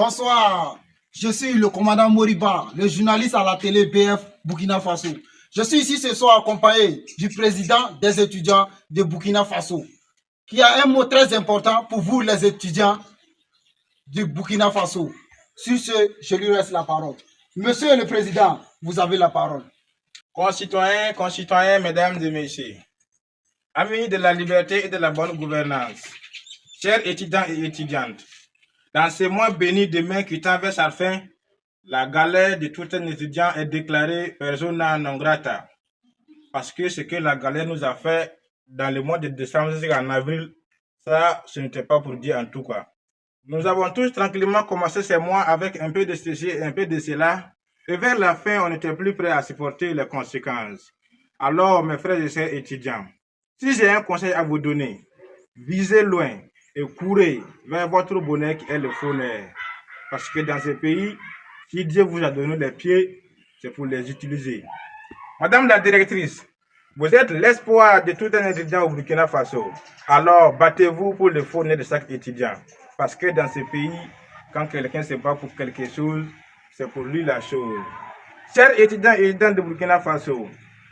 Bonsoir, je suis le commandant Moriba, le journaliste à la télé BF Burkina Faso. Je suis ici ce soir accompagné du président des étudiants de Burkina Faso, qui a un mot très important pour vous les étudiants du Burkina Faso. Sur ce, je lui laisse la parole. Monsieur le Président, vous avez la parole. Concitoyens, mesdames et messieurs, amis de la liberté et de la bonne gouvernance, chers étudiants et étudiantes, dans ces mois bénis de mai qui tend vers sa fin, la galère de tout un étudiant est déclarée persona non grata. Parce que ce que la galère nous a fait dans le mois de décembre jusqu'en avril, ça, ce n'était pas pour dire en tout cas. Nous avons tous tranquillement commencé ces mois avec un peu de ceci et un peu de cela, et vers la fin, on n'était plus prêt à supporter les conséquences. Alors, mes frères et sœurs étudiants, si j'ai un conseil à vous donner, visez loin et courez vers votre bonheur qui est le bonheur. Parce que dans ce pays, si Dieu vous a donné les pieds, c'est pour les utiliser. Madame la directrice, vous êtes l'espoir de tout un étudiant au Burkina Faso. Alors, battez-vous pour le bonheur de chaque étudiant. Parce que dans ce pays, quand quelqu'un se bat pour quelque chose, c'est pour lui la chose. Chers étudiants et étudiantes de Burkina Faso,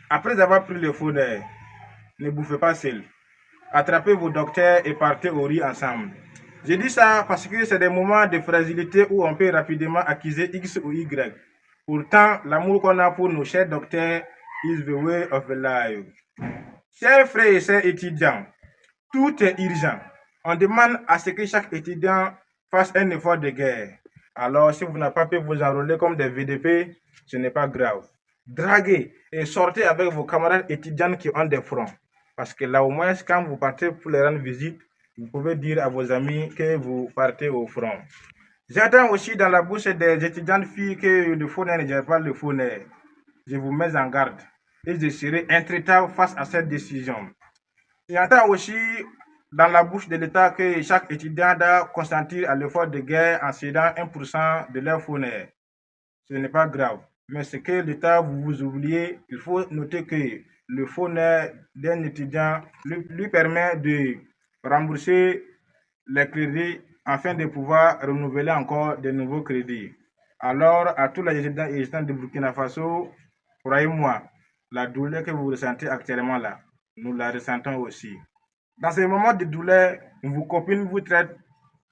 après avoir pris le bonheur, ne bouffez pas seul. Attrapez vos docteurs et partez au riz ensemble. Je dis ça parce que c'est des moments de fragilité où on peut rapidement accuser X ou Y. Pourtant, l'amour qu'on a pour nos chers docteurs is the way of life. Chers frères et sœurs étudiants, tout est urgent. On demande à ce que chaque étudiant fasse un effort de guerre. Alors, si vous n'avez pas pu vous enrôler comme des VDP, ce n'est pas grave. Draguez et sortez avec vos camarades étudiants qui ont des fronts. Parce que là, au moins, quand vous partez pour les rendre visite, vous pouvez dire à vos amis que vous partez au front. J'entends aussi dans la bouche des étudiantes filles que le phoneur ne gère pas le phoneur. Je vous mets en garde et je serai intraitable face à cette décision. J'entends aussi dans la bouche de l'État que chaque étudiant doit consentir à l'effort de guerre en cédant 1% de leur phoneur. Ce n'est pas grave. Mais ce que l'État vous oubliez, il faut noter que le phoneur d'un étudiant lui permet de rembourser les crédits afin de pouvoir renouveler encore de nouveaux crédits. Alors, à tous les étudiants et étudiantes de Burkina Faso, croyez-moi, la douleur que vous ressentez actuellement là, nous la ressentons aussi. Dans ces moments de douleur, vos copines vous traitent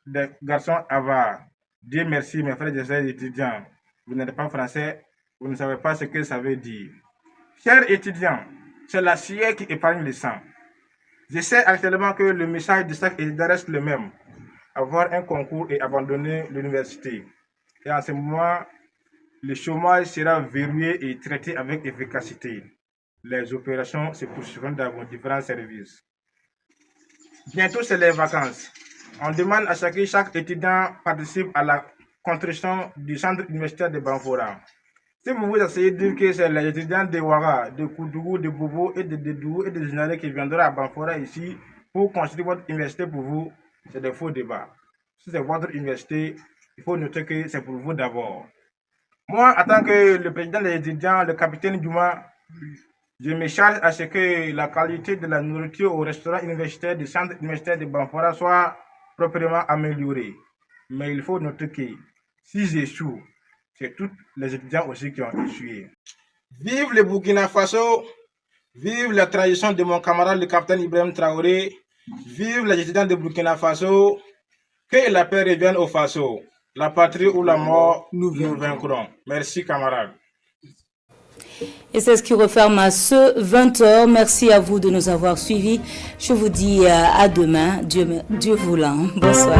de garçons avares. Dieu merci, mes frères et sœurs étudiants. Vous n'êtes pas français, vous ne savez pas ce que ça veut dire. Chers étudiants, c'est la sueur qui épargne le sang. Je sais actuellement que le message de chaque étudiant reste le même. Avoir un concours et abandonner l'université. Et en ce moment, le chômage sera verrouillé et traité avec efficacité. Les opérations se poursuivront dans vos différents services. Bientôt, c'est les vacances. On demande à ce que chaque étudiant participe à la construction du centre universitaire de Banfora. Si vous essayez de dire que c'est les étudiants de Ouara, de Koudougou, de Bobo et de Dédou et de Zinare qui viendront à Banfora ici pour construire votre université pour vous, c'est des faux débats. Si c'est votre université, il faut noter que c'est pour vous d'abord. Moi, en tant que le président des étudiants, le capitaine Duma, je me charge à ce que la qualité de la nourriture au restaurant universitaire du centre universitaire de Banfora soit proprement améliorée. Mais il faut noter que si j'échoue, c'est tous les étudiants aussi qui ont échoué. Vive le Burkina Faso, vive la tradition de mon camarade le capitaine Ibrahim Traoré, vive les étudiants de Burkina Faso, que la paix revienne au Faso. La patrie ou la mort, nous vaincrons. Merci camarades. Et c'est ce qui referme à ce 20h. Merci à vous de nous avoir suivis. Je vous dis à demain, Dieu voulant. Bonsoir.